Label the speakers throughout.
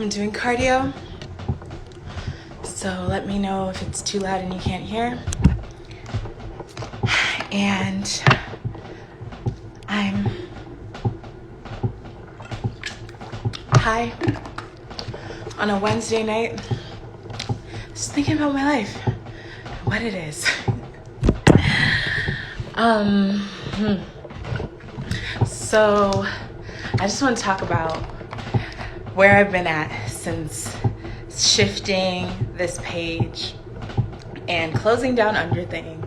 Speaker 1: I'm doing cardio, so let me know if it's too loud and you can't hear. And I'm high on a Wednesday night, just thinking about my life, what it is. So I just want to talk about where I've been at since shifting this page and closing down Underthing.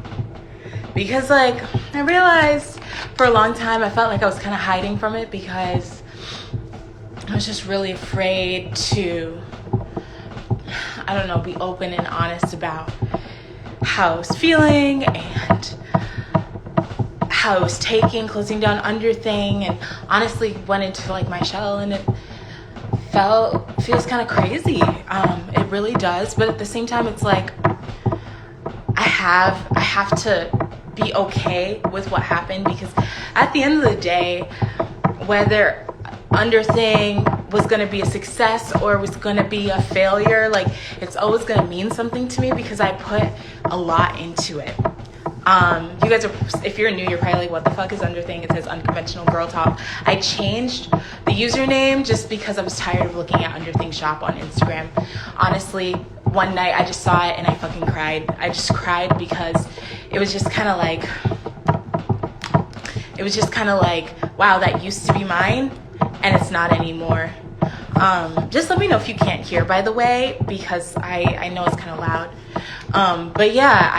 Speaker 1: Because I realized for a long time I felt like I was kind of hiding from it because I was just really afraid to, be open and honest about how I was feeling and how I was taking closing down Underthing, and honestly went into my shell, and it feels kind of crazy. It really does, but at the same time it's I have to be okay with what happened, because at the end of the day, whether Underthing was going to be a success or was going to be a failure, it's always going to mean something to me because I put a lot into it. You guys if you're new, you're probably what the fuck is Underthing? It says Unconventional Girl Talk. I changed the username just because I was tired of looking at Underthing Shop on Instagram. Honestly, one night I just saw it and I fucking cried. I just cried because it was just kind of wow, that used to be mine and it's not anymore. Just let me know if you can't hear, by the way, because I know it's kind of loud. But yeah,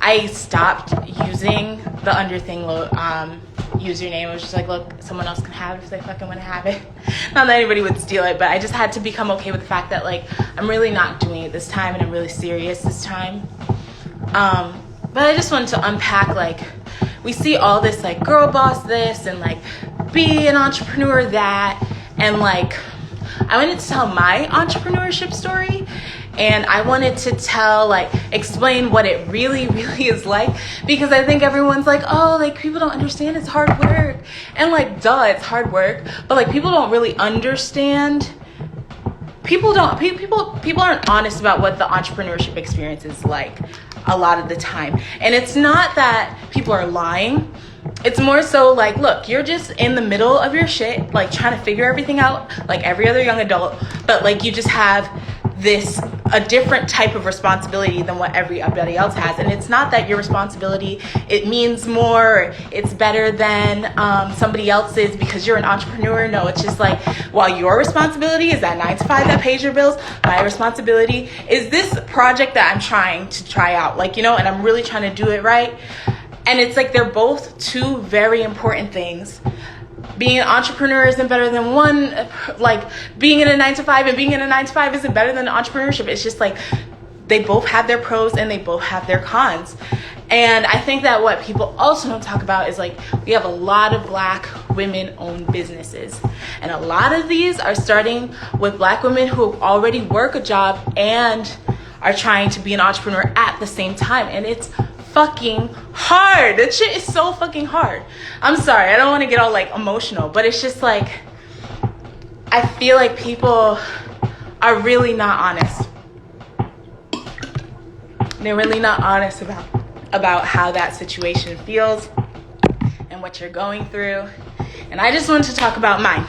Speaker 1: I stopped using the Underthing username. I was just look, someone else can have it if they fucking want to have it. Not that anybody would steal it, but I just had to become okay with the fact that I'm really not doing it this time and I'm really serious this time. But I just wanted to unpack we see all this girl boss this and be an entrepreneur that, and I wanted to tell my entrepreneurship story. And I wanted to explain what it really, really is like, because I think everyone's people don't understand it's hard work. And duh, it's hard work. But people don't really understand. People aren't honest about what the entrepreneurship experience is like a lot of the time. And it's not that people are lying. It's more so look, you're just in the middle of your shit, trying to figure everything out like every other young adult. But you just have a different type of responsibility than what everybody else has. And it's not that your responsibility, it means more, it's better than somebody else's because you're an entrepreneur. No, it's just while your responsibility is that 9 to 5 that pays your bills, my responsibility is this project that I'm trying to try out, and I'm really trying to do it right. And it's they're both two very important things. Being an entrepreneur isn't better than one, being in a 9 to 5 and being in a 9 to 5 isn't better than entrepreneurship. It's just they both have their pros and they both have their cons. And I think that what people also don't talk about is we have a lot of Black women-owned businesses. And a lot of these are starting with Black women who already work a job and are trying to be an entrepreneur at the same time. And it's fucking hard. That shit is so fucking hard. I'm sorry, I don't want to get all emotional, but it's just I feel people are really not honest. They're really not honest about how that situation feels and what you're going through. And I just wanted to talk about mine.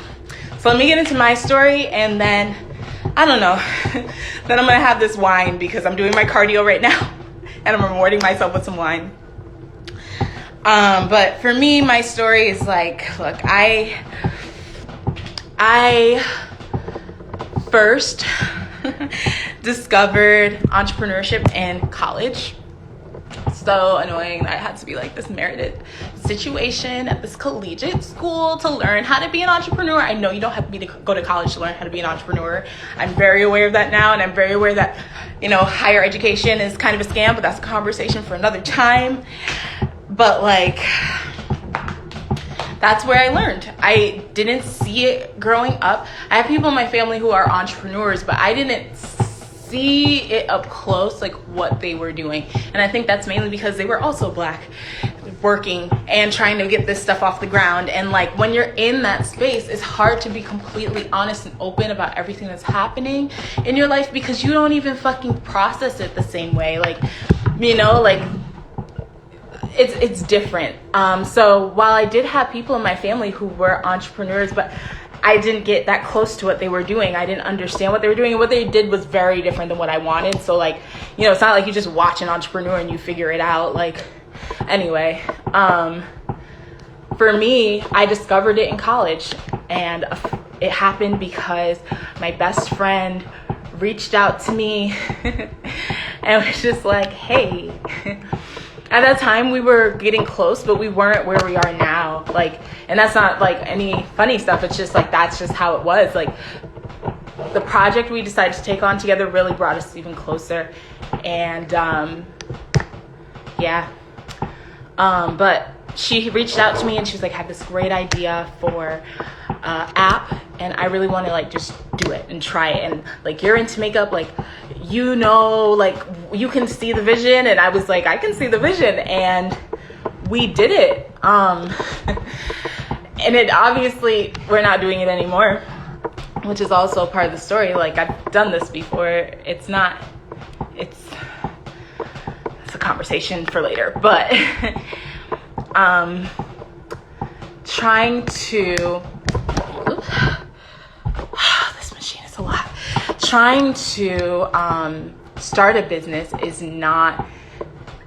Speaker 1: So let me get into my story, and then I don't know. Then I'm gonna have this wine because I'm doing my cardio right now. And I'm rewarding myself with some wine. But for me, my story is look, I first discovered entrepreneurship in college. So annoying. I had to be this merited situation at this collegiate school to learn how to be an entrepreneur. I know you don't have to go to college to learn how to be an entrepreneur. I'm very aware of that now, and I'm very aware that higher education is kind of a scam, but that's a conversation for another time. But that's where I learned. I didn't see it growing up. I have people in my family who are entrepreneurs, but I didn't see it up close, like what they were doing. And I think that's mainly because they were also Black, working and trying to get this stuff off the ground. And like when you're in that space, it's hard to be completely honest and open about everything that's happening in your life, because you don't even fucking process it the same way. Like, you know, like it's different. So while I did have people in my family who were entrepreneurs, but I didn't get that close to what they were doing. I didn't understand what they were doing, and what they did was very different than what I wanted. So like, you know, it's not like you just watch an entrepreneur and you figure it out. Like, anyway, for me, I discovered it in college, and it happened because my best friend reached out to me and was just like, hey. At that time, we were getting close, but we weren't where we are now. Like, and that's not like any funny stuff. It's just like, that's just how it was. Like, the project we decided to take on together really brought us even closer. And, yeah. But she reached out to me and she was like, I have this great idea for app, and I really want to like just do it and try it. And like, you're into makeup, like, you know, like you can see the vision. And I was like, I can see the vision, and we did it. And it obviously, we're not doing it anymore, which is also part of the story. Like, I've done this before. It's a conversation for later, but trying to, this machine is a lot. Trying to start a business is not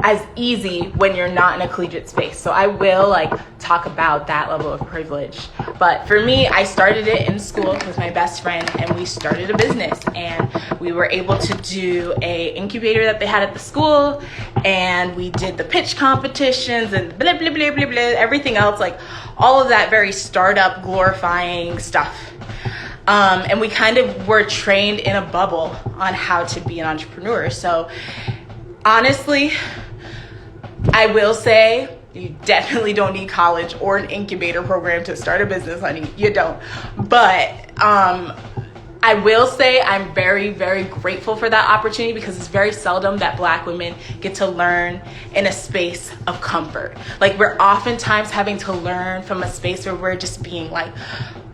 Speaker 1: as easy when you're not in a collegiate space. So I will like talk about that level of privilege. But for me, I started it in school with my best friend, and we started a business, and we were able to do a incubator that they had at the school, and we did the pitch competitions and blah, blah, blah, blah, blah, everything else, like all of that very startup glorifying stuff. And we kind of were trained in a bubble on how to be an entrepreneur. So honestly, I will say you definitely don't need college or an incubator program to start a business, honey. You don't. But I will say I'm very, very grateful for that opportunity, because it's very seldom that Black women get to learn in a space of comfort. Like, we're oftentimes having to learn from a space where we're just being like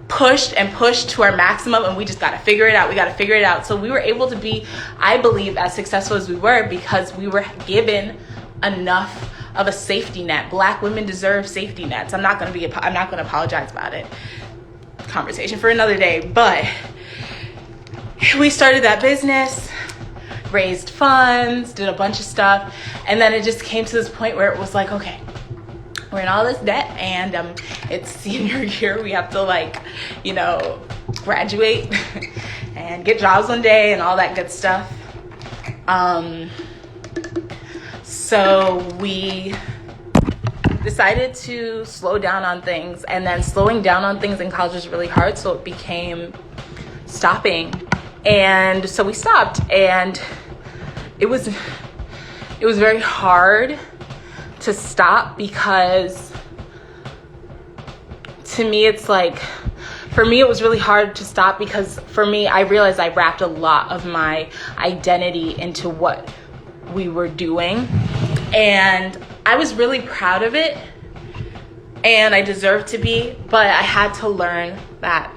Speaker 1: pushed to our maximum, and we just got to figure it out. We got to figure it out. So we were able to be, I believe, as successful as we were because we were given enough of a safety net. Black women deserve safety nets. I'm not going to apologize about it. Conversation for another day. But we started that business, raised funds, did a bunch of stuff, and then it just came to this point where it was like, okay, we're in all this debt, and it's senior year. We have to, like, you know, graduate and get jobs one day and all that good stuff. So we decided to slow down on things, and then slowing down on things in college was really hard, so it became stopping. And so we stopped, and it was very hard to stop, because to me, it's like, for me, it was really hard to stop because for me, I realized I wrapped a lot of my identity into what we were doing, and I was really proud of it, and I deserved to be, but I had to learn that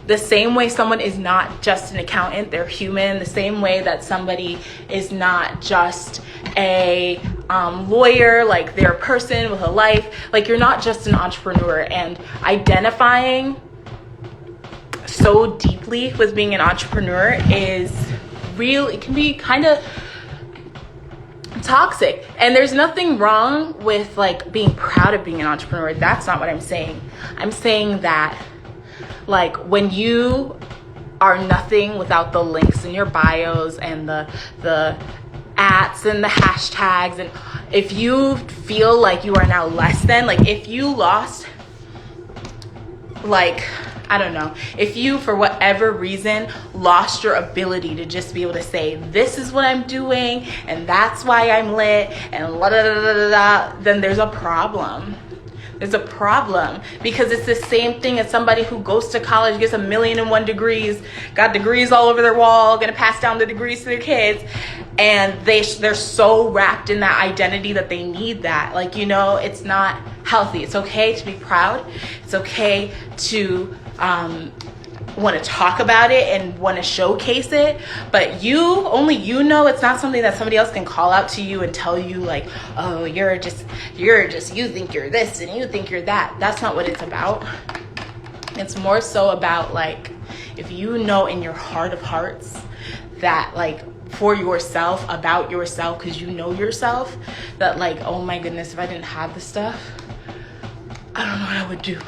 Speaker 1: the same way someone is not just an accountant, they're human. The same way that somebody is not just a lawyer, like they're a person with a life. Like, you're not just an entrepreneur. And identifying so deeply with being an entrepreneur is real. It can be kind of toxic. And there's nothing wrong with like being proud of being an entrepreneur. That's not what I'm saying. I'm saying that, like, when you are nothing without the links in your bios and the ats and the hashtags, and if you feel like you are now less than, like, if you lost, like, I don't know, if you, for whatever reason, lost your ability to just be able to say, this is what I'm doing, and that's why I'm lit, and la da da da da da, then there's a problem. There's a problem, because it's the same thing as somebody who goes to college, gets 1,000,001 degrees, got degrees all over their wall, gonna pass down the degrees to their kids, and they're so wrapped in that identity that they need that. Like, you know, it's not healthy. It's okay to be proud. It's okay to want to talk about it and want to showcase it, but only you know. It's not something that somebody else can call out to you and tell you like, oh, you think you're this and you think you're that. That's not what it's about. It's more so about, like, if you know in your heart of hearts that, like, for yourself, about yourself, because you know yourself, that, like, oh my goodness, if I didn't have this stuff, I don't know what I would do.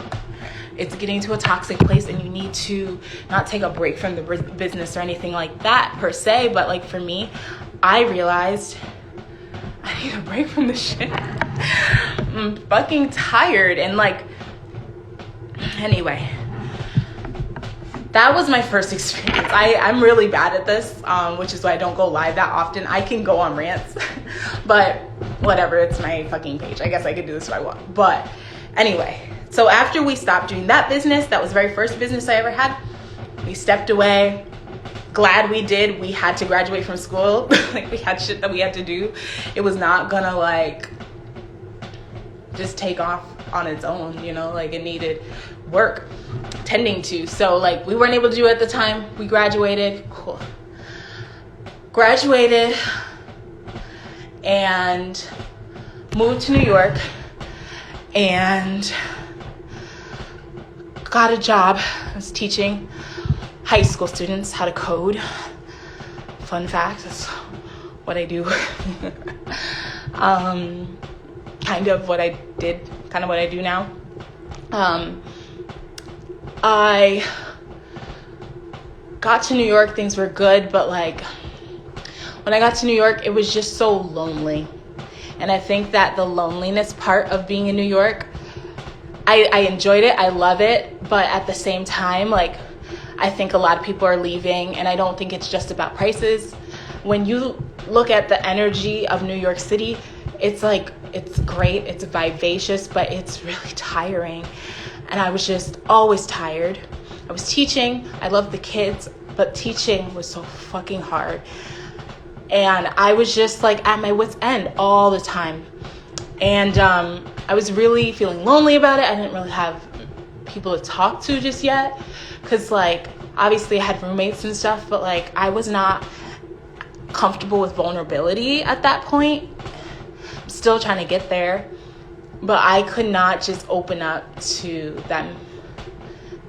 Speaker 1: It's getting to a toxic place, and you need to not take a break from the business or anything like that per se, but, like, for me, I realized I need a break from this shit. I'm fucking tired. And, like, anyway, that was my first experience. I'm really bad at this, which is why I don't go live that often. I can go on rants, but whatever, it's my fucking page. I guess I could do this if I want. But anyway, so after we stopped doing that business, that was the very first business I ever had, we stepped away. Glad we did. We had to graduate from school. Like, we had shit that we had to do. It was not gonna, like, just take off on its own, you know? Like, it needed work tending to. So, like, we weren't able to do it at the time. We graduated. Cool. Graduated and moved to New York and got a job. I was teaching high school students how to code. Fun fact, that's what I do. Kind of what I did, kind of what I do now. I got to New York, things were good, but, like, when I got to New York, it was just so lonely. And I think that the loneliness part of being in New York, I enjoyed it, I love it, but at the same time, like, I think a lot of people are leaving, and I don't think it's just about prices. When you look at the energy of New York City, it's like, it's great, it's vivacious, but it's really tiring. And I was just always tired. I was teaching, I loved the kids, but teaching was so fucking hard. And I was just, like, at my wit's end all the time. And I was really feeling lonely about it. I didn't really have people to talk to just yet, because, like, obviously I had roommates and stuff, but, like, I was not comfortable with vulnerability at that point. I'm still trying to get there, but I could not just open up to them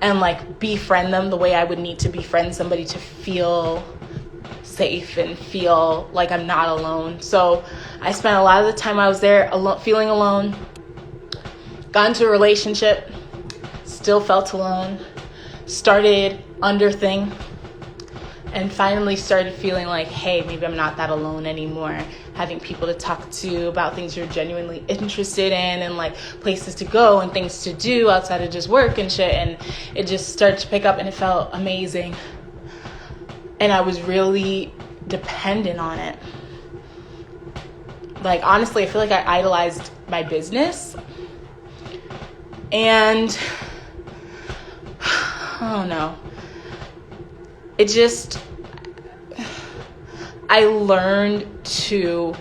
Speaker 1: and, like, befriend them the way I would need to befriend somebody to feel safe and feel like I'm not alone. So I spent a lot of the time I was there feeling alone. Got into a relationship, still felt alone. Started underthing, and finally started feeling like, hey, maybe I'm not that alone anymore. Having people to talk to about things you're genuinely interested in, and, like, places to go and things to do outside of just work and shit. And it just started to pick up, and it felt amazing. And I was really dependent on it. Like, honestly, I feel like I idolized my business. And I don't know. It just, I learned to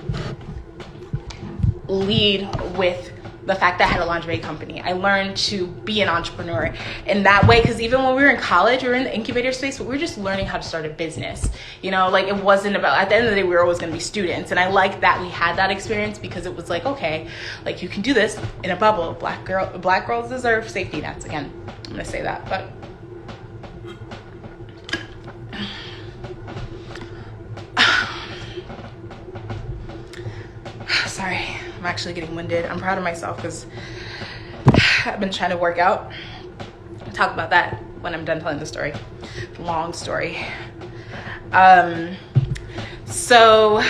Speaker 1: lead with the fact that I had a lingerie company. I learned to be an entrepreneur in that way, because even when we were in college, we were in the incubator space, but we were just learning how to start a business. You know, like, it wasn't about, at the end of the day, we were always going to be students. And I like that we had that experience, because it was like, okay, like, you can do this in a bubble. Black girls deserve safety nets. Again, I'm going to say that, but sorry, I'm actually getting winded. I'm proud of myself because I've been trying to work out. I'll talk about that when I'm done telling the story. Long story. So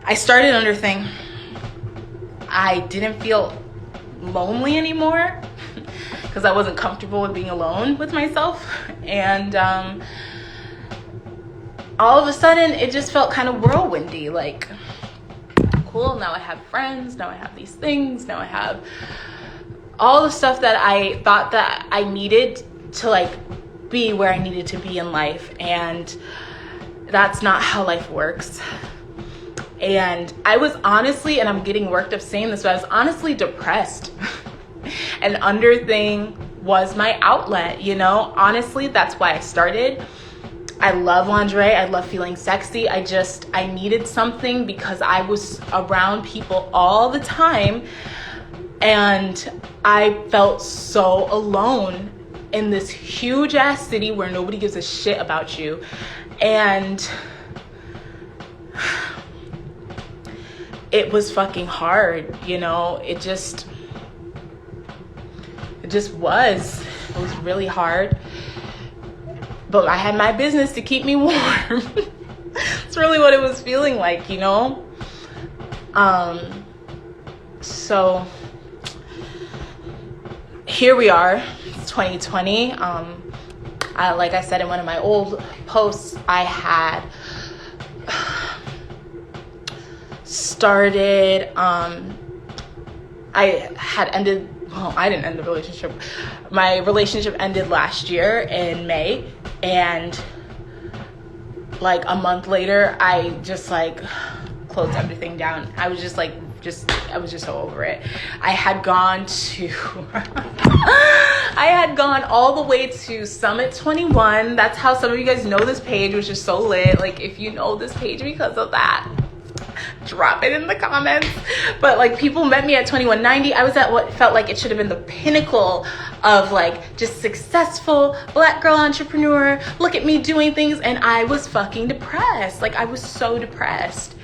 Speaker 1: I started underthing. I didn't feel lonely anymore because I wasn't comfortable with being alone with myself. And all of a sudden, it just felt kind of whirlwindy. Like, cool. Now I have friends. Now I have these things. Now I have all the stuff that I thought that I needed to like be where I needed to be in life. And that's not how life works. And I was honestly, and I'm getting worked up saying this, but I was honestly depressed. And Underthing was my outlet, you know? Honestly, that's why I started. I love lingerie. I love feeling sexy. I needed something because I was around people all the time. And I felt so alone in this huge ass city where nobody gives a shit about you. And it was fucking hard, you know? It just was. It was really hard. But I had my business to keep me warm. It's really what it was feeling like, you know? So here we are. It's 2020. Like I said in one of my old posts, I had started, I didn't end the relationship. My relationship ended last year in May, and like a month later, I just like closed everything down. I was just so over it. I had gone all the way to Summit 21. That's how some of you guys know this page, which is so lit. Like, if you know this page because of that, drop it in the comments. But like, people met me at 2190. I was at what felt like it should have been the pinnacle of like just successful Black girl entrepreneur. Look at me doing things. And I was fucking depressed. Like, I was so depressed.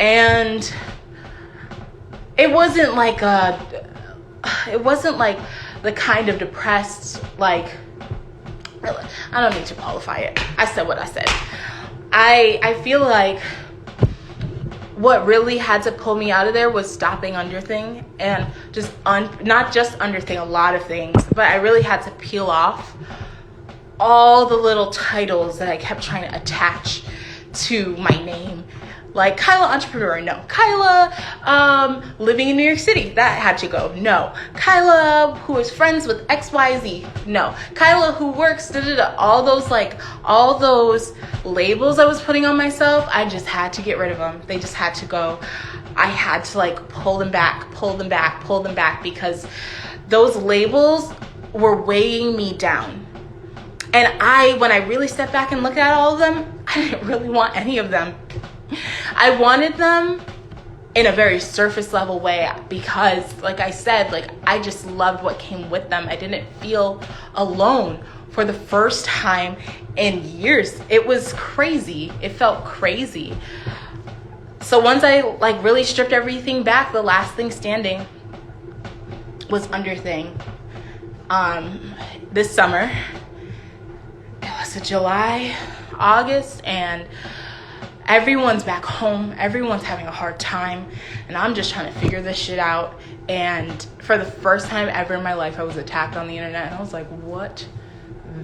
Speaker 1: And it wasn't like the kind of depressed, like, I don't need to qualify it. I said what I said. I feel like what really had to pull me out of there was stopping Underthing, and just not just Underthing, a lot of things, but I really had to peel off all the little titles that I kept trying to attach to my name. Like Kyla Entrepreneur, no. Kyla living in New York City, that had to go, no. Kyla who is friends with XYZ, no. Kyla who works, all those labels I was putting on myself, I just had to get rid of them. They just had to go. I had to like pull them back because those labels were weighing me down. And when I really stepped back and looked at all of them, I didn't really want any of them. I wanted them in a very surface level way because, like I said, like I just loved what came with them. I didn't feel alone for the first time in years. It was crazy. It felt crazy. So once I like really stripped everything back, the last thing standing was Underthing. This summer, it was July, August, and everyone's back home. Everyone's having a hard time. And I'm just trying to figure this shit out. And for the first time ever in my life, I was attacked on the internet. And I was like, what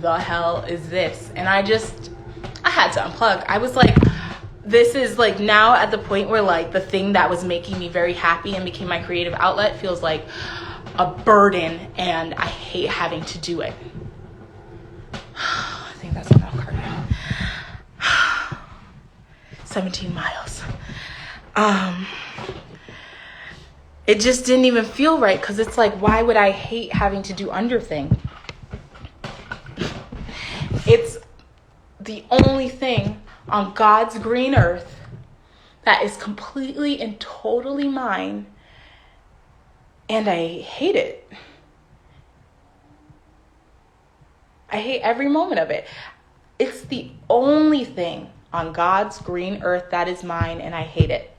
Speaker 1: the hell is this? And I had to unplug. I was like, this is like now at the point where like the thing that was making me very happy and became my creative outlet feels like a burden. And I hate having to do it. I think that's enough cardio. 17 miles. It just didn't even feel right because it's like, why would I hate having to do Underthing? It's the only thing on God's green earth that is completely and totally mine, and I hate it. I hate every moment of it. It's the only thing on God's green earth that is mine, and I hate it.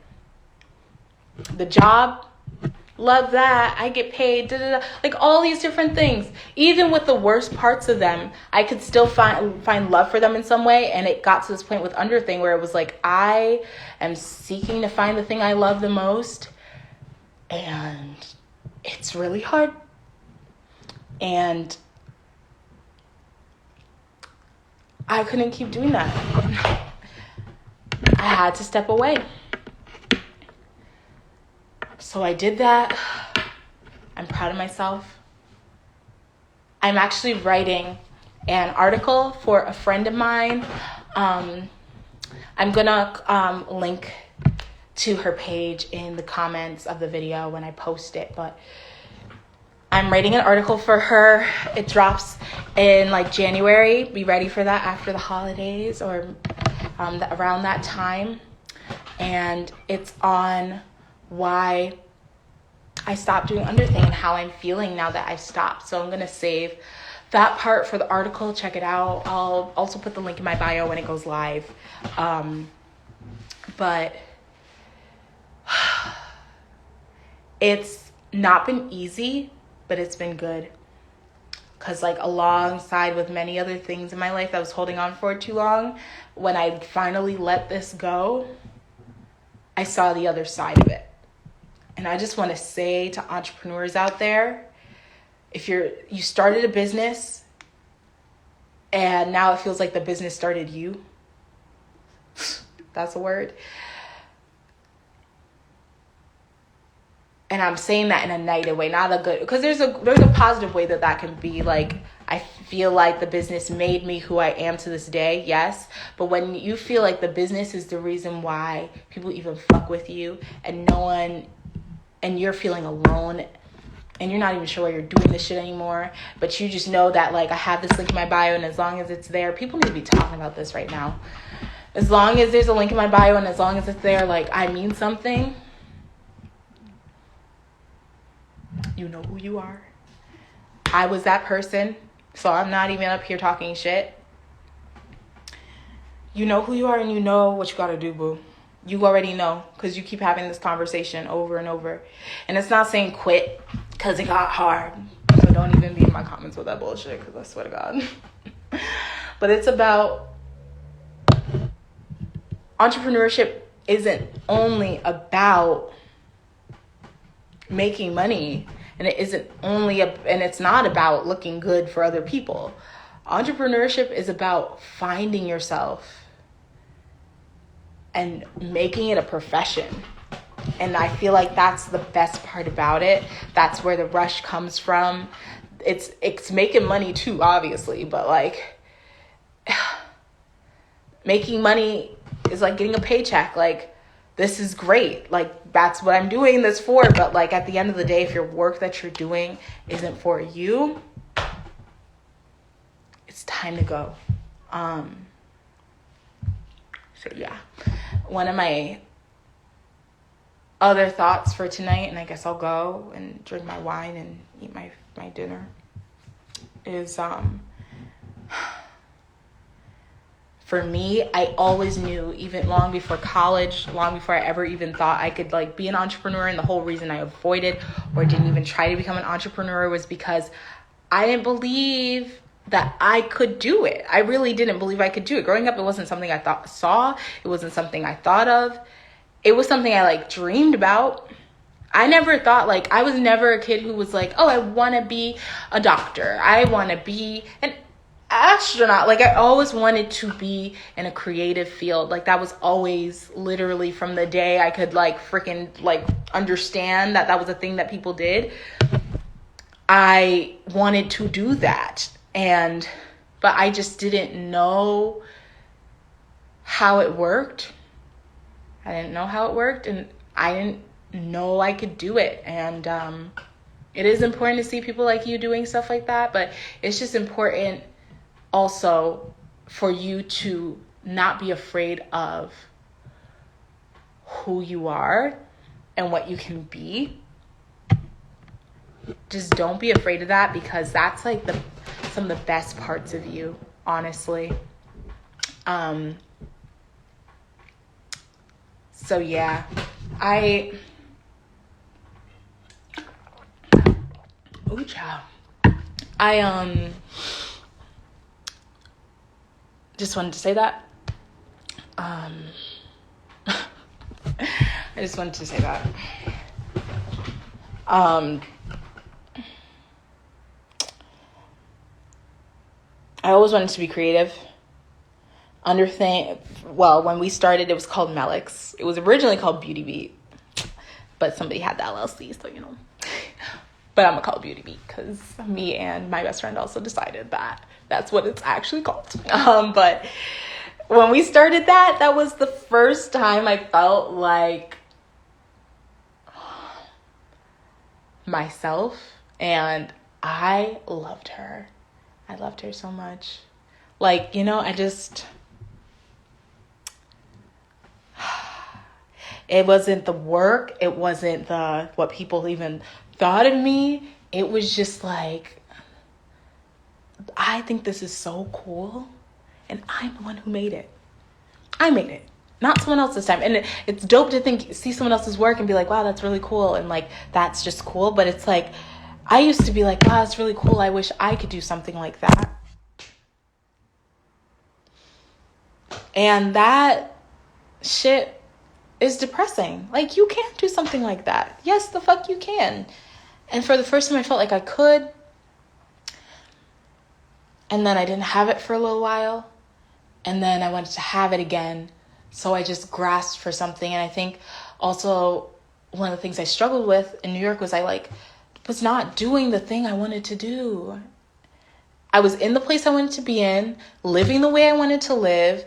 Speaker 1: The job, love that. I get paid, like all these different things. Even with the worst parts of them, I could still find love for them in some way. And it got to this point with Underthing where it was like, I am seeking to find the thing I love the most, and it's really hard. And I couldn't keep doing that. I had to step away. So I did that. I'm proud of myself. I'm actually writing an article for a friend of mine. I'm gonna link to her page in the comments of the video when I post it, but I'm writing an article for her. It drops in like January. Be ready for that after the holidays or around that time. And it's on why I stopped doing underthing and how I'm feeling now that I stopped. So I'm going to save that part for the article. Check it out. I'll also put the link in my bio when it goes live. But it's not been easy, but it's been good. Because like alongside with many other things in my life that I was holding on for too long, when I finally let this go, I saw the other side of it. And I just want to say to entrepreneurs out there, if you started a business and now it feels like the business started you, that's a word. And I'm saying that in a negative way, not a good, because there's a positive way that can be. Like, I feel like the business made me who I am to this day, yes. But when you feel like the business is the reason why people even fuck with you, and no one, and you're feeling alone, and you're not even sure why you're doing this shit anymore, but you just know that, like, I have this link in my bio, and as long as it's there, people need to be talking about this right now. As long as there's a link in my bio, and as long as it's there, like, I mean something. You know who you are. I was that person, so I'm not even up here talking shit. You know who you are, and you know what you gotta do, boo. You already know, because you keep having this conversation over and over. And it's not saying quit, because it got hard. So don't even be in my comments with that bullshit, because I swear to God. But it's about entrepreneurship isn't only about making money, and it isn't only and it's not about looking good for other people. Entrepreneurship is about finding yourself and making it a profession. And I feel like that's the best part about it. That's where the rush comes from. It's making money too, obviously, but like making money is like getting a paycheck. Like, this is great. Like, that's what I'm doing this for. But like, at the end of the day, if your work that you're doing isn't for you, it's time to go. So yeah, one of my other thoughts for tonight, and I guess I'll go and drink my wine and eat my dinner, is for me, I always knew, even long before college, long before I ever even thought I could like be an entrepreneur, and the whole reason I avoided or didn't even try to become an entrepreneur was because I didn't believe that I could do it. I really didn't believe I could do it. Growing up, it wasn't something I saw. It wasn't something I thought of. It was something I like dreamed about. I never thought, like, I was never a kid who was like, oh, I want to be a doctor. I want to be an astronaut. Like, I always wanted to be in a creative field. Like, that was always literally from the day I could like freaking like understand that was a thing that people did. I wanted to do that. But I just didn't know how it worked. I didn't know how it worked, and I didn't know I could do it. And it is important to see people like you doing stuff like that, but it's just important also for you to not be afraid of who you are and what you can be. Just don't be afraid of that, because that's like some of the best parts of you, honestly. So yeah, ooh, child. I just wanted to say that. I just wanted to say that. I always wanted to be creative. When we started, it was called Melix. It was originally called Beauty Beat. but somebody had the LLC, so, But I'm going to call it Beauty Beat because me and my best friend also decided that that's what it's actually called. But when we started that was the first time I felt like myself, and I loved her. I loved her so much. Like, it wasn't the work. It wasn't what people even thought of me. It was just like, I think this is so cool. And I'm the one who made it. I made it. Not someone else this time. And it's dope to see someone else's work and be like, wow, that's really cool. And like, that's just cool. But it's like, I used to be like, wow, that's really cool. I wish I could do something like that. And that shit is depressing. Like, you can't do something like that. Yes, the fuck you can. And for the first time, I felt like I could. And then I didn't have it for a little while. And then I wanted to have it again. So I just grasped for something. And I think also one of the things I struggled with in New York was I was not doing the thing I wanted to do. I was in the place I wanted to be in, living the way I wanted to live.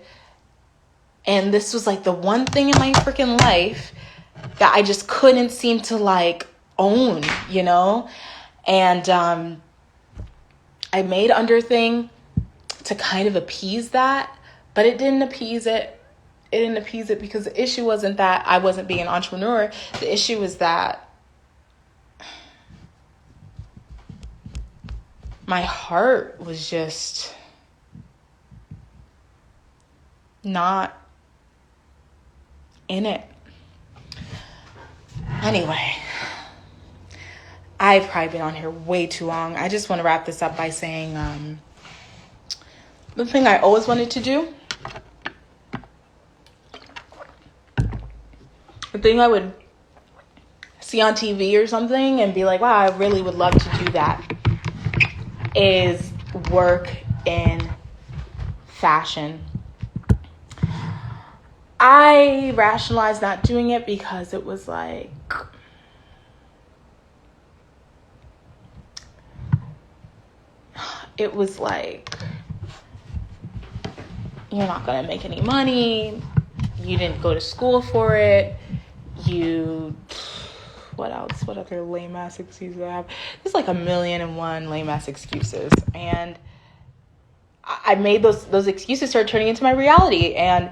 Speaker 1: And this was like the one thing in my freaking life that I just couldn't seem to own, And I made Underthing to kind of appease that, but it didn't appease it. It didn't appease it because the issue wasn't that I wasn't being an entrepreneur. The issue was that my heart was just not in it. Anyway, I've probably been on here way too long. I just want to wrap this up by saying the thing I always wanted to do, the thing I would see on TV or something and be like, wow, I really would love to do that, is work in fashion. I rationalized not doing it because it was like, you're not going to make any money. You didn't go to school for it. What else? What other lame ass excuses I have? There's like 1,000,001 lame ass excuses. And I made those excuses start turning into my reality. And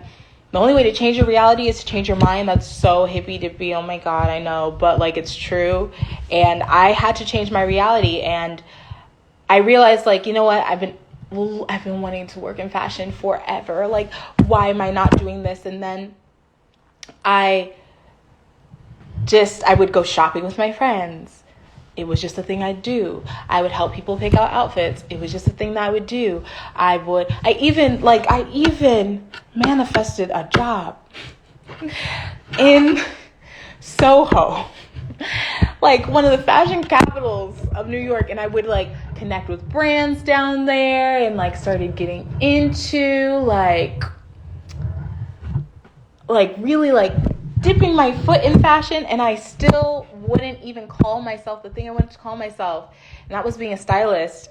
Speaker 1: the only way to change your reality is to change your mind. That's so hippy dippy. Oh my God, I know. But it's true. And I had to change my reality. And I realized you know what? I've been wanting to work in fashion forever. Why am I not doing this? And then I would go shopping with my friends. It was just a thing I'd do. I would help people pick out outfits. It was just a thing that I would do. I even manifested a job in Soho, one of the fashion capitals of New York. And I would connect with brands down there and started getting into really dipping my foot in fashion, and I still wouldn't even call myself the thing I wanted to call myself, and that was being a stylist.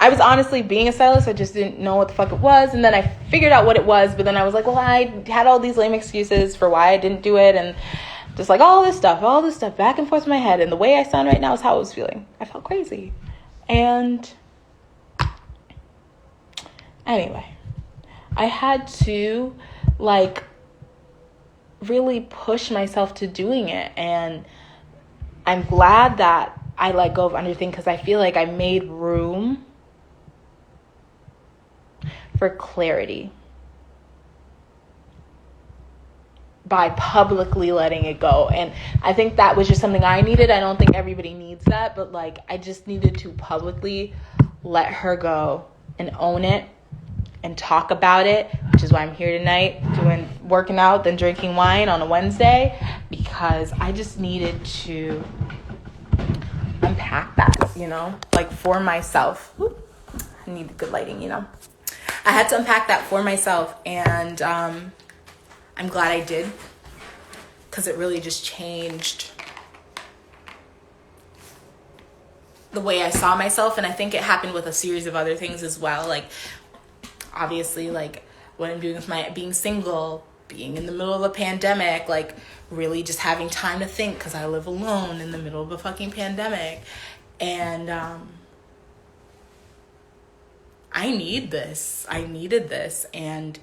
Speaker 1: I was honestly being a stylist. I just didn't know what the fuck it was, and then I figured out what it was, but then I was like, well, I had all these lame excuses for why I didn't do it, and just all this stuff back and forth in my head, and the way I sound right now is how I was feeling. I felt crazy. And anyway, I had to really push myself to doing it. And I'm glad that I let go of Underthing because I feel like I made room for clarity by publicly letting it go. And I think that was just something I needed. I don't think everybody needs that, but I just needed to publicly let her go and own it and talk about it, which is why I'm here tonight working out, then drinking wine on a Wednesday, because I just needed to unpack that, for myself. I need good lighting, I had to unpack that for myself, and I'm glad I did. because it really just changed the way I saw myself. And I think it happened with a series of other things as well. Like, obviously, like what I'm doing with my being single, being in the middle of a pandemic, like really just having time to think because I live alone in the middle of a fucking pandemic. And I needed this. And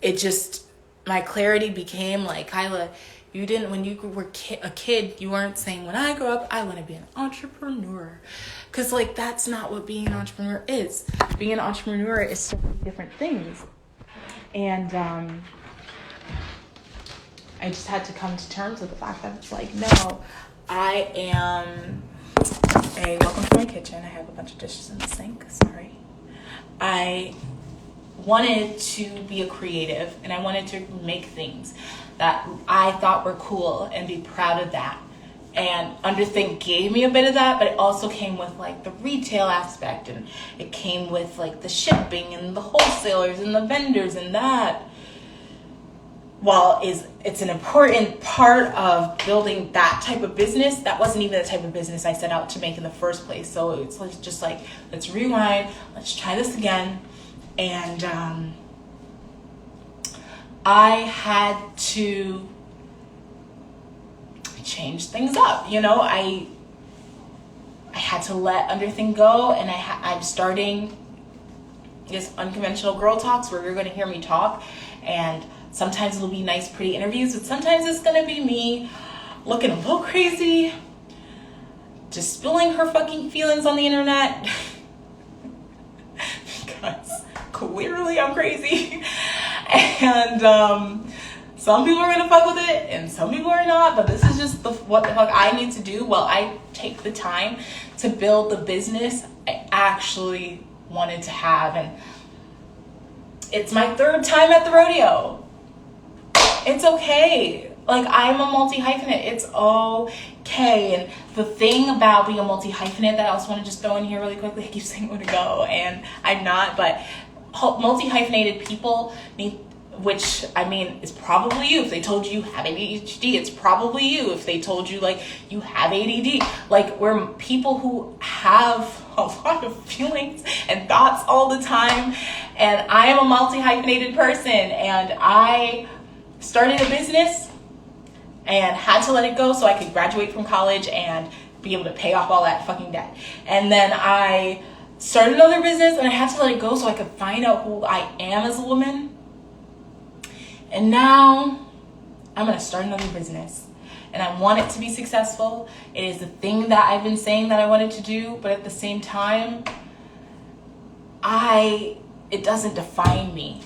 Speaker 1: it just, my clarity became like, Kyla, you didn't, when you were a kid, you weren't saying, when I grow up, I want to be an entrepreneur. Because, like, that's not what being an entrepreneur is. Being an entrepreneur is so many different things. And I just had to come to terms with the fact that it's like, no, I am welcome to my kitchen. I have a bunch of dishes in the sink. Sorry. I wanted to be a creative, and I wanted to make things that I thought were cool and be proud of that. And Underthink gave me a bit of that, but it also came with like the retail aspect, and it came with like the shipping and the wholesalers and the vendors, and that, while it's an important part of building that type of business, that wasn't even the type of business I set out to make in the first place. So it's just like, let's rewind, let's try this again. And I had to change things up, you know. I had to let Underthink go, and I'm starting this unconventional girl talks where you're going to hear me talk, and sometimes it'll be nice, pretty interviews, but sometimes it's going to be me looking a little crazy, just spilling her fucking feelings on the internet because clearly I'm crazy. And some people are gonna fuck with it and some people are not, but this is just what the fuck I need to do while I take the time to build the business I actually wanted to have. And it's my third time at the rodeo. It's okay. Like, I'm a multi-hyphenate. It's okay. And the thing about being a multi-hyphenate that I also want to just throw in here really quickly, I keep saying where to go and I'm not, but multi-hyphenated people need, which I mean is probably you. If they told you have ADHD, it's probably you. If they told you like you have ADD, like we're people who have a lot of feelings and thoughts all the time. And I am a multi-hyphenated person, and I started a business and had to let it go so I could graduate from college and be able to pay off all that fucking debt. And then I started another business and I had to let it go so I could find out who I am as a woman. And now I'm going to start another business, and I want it to be successful. It is the thing that I've been saying that I wanted to do, but at the same time, it doesn't define me.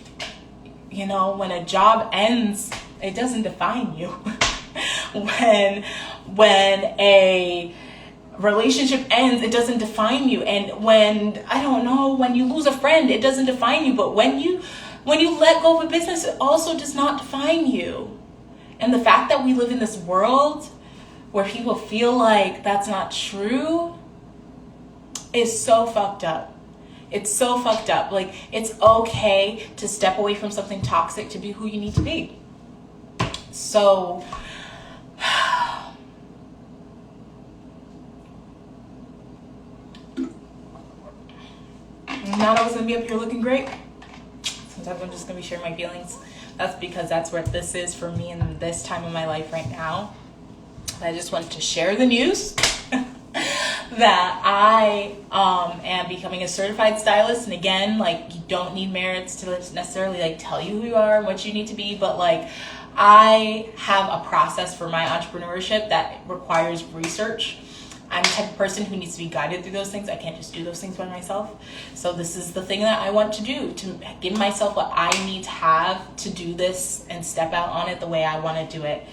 Speaker 1: You know, when a job ends, it doesn't define you. when a relationship ends, it doesn't define you. And when you lose a friend, it doesn't define you. But when you let go of a business, it also does not define you. And the fact that we live in this world where people feel like that's not true is so fucked up. It's so fucked up. Like, it's okay to step away from something toxic to be who you need to be. So, not always gonna be up here looking great. Sometimes I'm just gonna be sharing my feelings. That's because that's where this is for me in this time of my life right now. I just wanted to share the news that I am becoming a certified stylist. And again, like, you don't need merits to necessarily like tell you who you are and what you need to be, but like, I have a process for my entrepreneurship that requires research. I'm the type of person who needs to be guided through those things. I can't just do those things by myself. So this is the thing that I want to do, to give myself what I need to have to do this and step out on it the way I want to do it.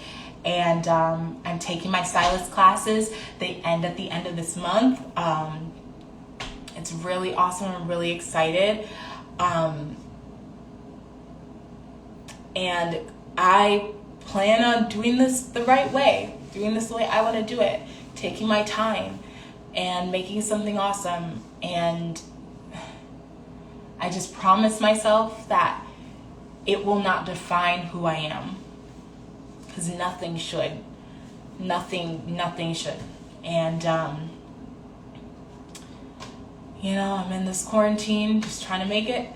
Speaker 1: And I'm taking my stylist classes. They end at the end of this month. It's really awesome. I'm really excited. And I plan on doing this the right way, doing this the way I want to do it. Taking my time and making something awesome. And I just promise myself that it will not define who I am. because nothing should. Nothing should. And, you know, I'm in this quarantine just trying to make it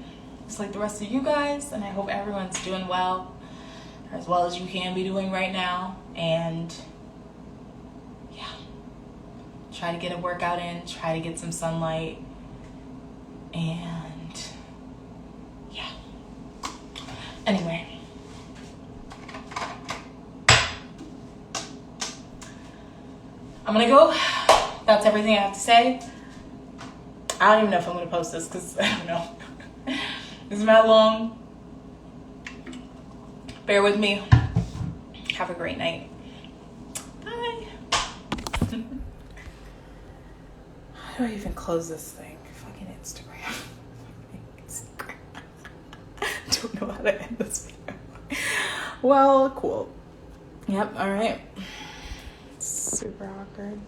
Speaker 1: just like the rest of you guys, and I hope everyone's doing well as you can be doing right now. And yeah, try to get a workout in, try to get some sunlight, and yeah. Anyway, I'm gonna go. That's everything I have to say. I don't even know if I'm gonna post this because I don't know. This is not long. Bear with me. Have a great night. Bye. How do I even close this thing? Fucking Instagram. Don't know how to end this video. Well, cool. Yep, all right. Super awkward.